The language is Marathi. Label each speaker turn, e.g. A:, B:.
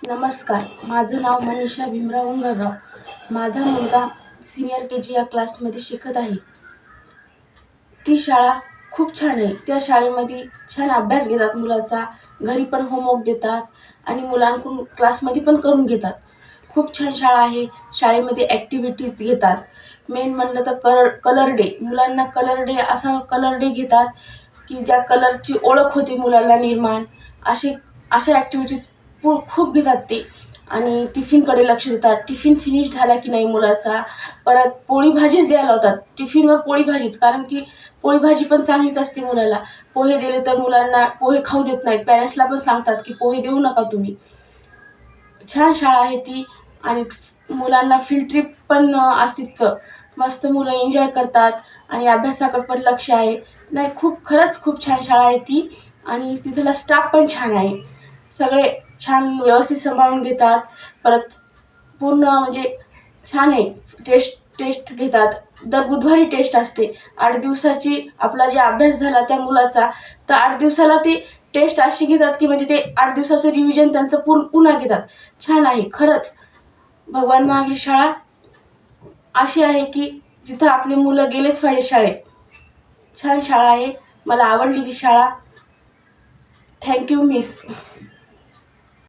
A: नमस्कार, माझं नाव मनीषा भीमराव उंगरराव. माझा मुलगा सीनियर KG या क्लासमध्ये शिकत आहे. ती शाळा खूप छान आहे. त्या शाळेमध्ये छान अभ्यास घेतात मुलाचा, घरी पण होमवर्क देतात आणि मुलांकडून क्लासमध्ये पण करून घेतात. खूप छान शाळा आहे. शाळेमध्ये ॲक्टिव्हिटीज घेतात. मेन म्हणलं तर कलर डे, मुलांना कलर डे असा कलर डे घेतात की ज्या कलरची ओळख होते मुलांना निर्माण. अशा ॲक्टिव्हिटीज खूप घेतात ते. आणि टिफिनकडे लक्ष देतात. टिफिन फिनिश झाला की नाही मुलाचा, परत पोळी भाजीच द्यायला लावतात. टिफिनवर पोळी भाजीच, कारण की पोळी भाजी पण चांगलीच असते मुलाला. पोहे दिले तर मुलांना पोहे खाऊ देत नाहीत. पॅरेंट्सला पण सांगतात की पोहे देऊ नका तुम्ही. छान शाळा आहे ती. आणि मुलांना फील्ड ट्रिप पण असते तिथं. मस्त मुलं एन्जॉय करतात आणि अभ्यासाकडे पण लक्ष आहे. नाही, खरंच खूप छान शाळा आहे ती. आणि तिथला स्टाफ पण छान आहे. सगळे छान व्यवस्थित सांभाळून घेतात. परत पूर्ण म्हणजे छान आहे. टेस्ट घेतात. दर बुधवारी टेस्ट असते. 8 दिवसाची आपला जे अभ्यास झाला त्या मुलाचा, तर 8 दिवसाला ती टेस्ट अशी घेतात की म्हणजे ते 8 दिवसाचं रिव्हिजन त्यांचं पुन्हा घेतात. छान आहे खरंच. भगवान महावीर शाळा अशी आहे की जिथं आपली मुलं गेलेच पाहिजे शाळेत. छान शाळा आहे. मला आवडली ती शाळा. Thank you miss.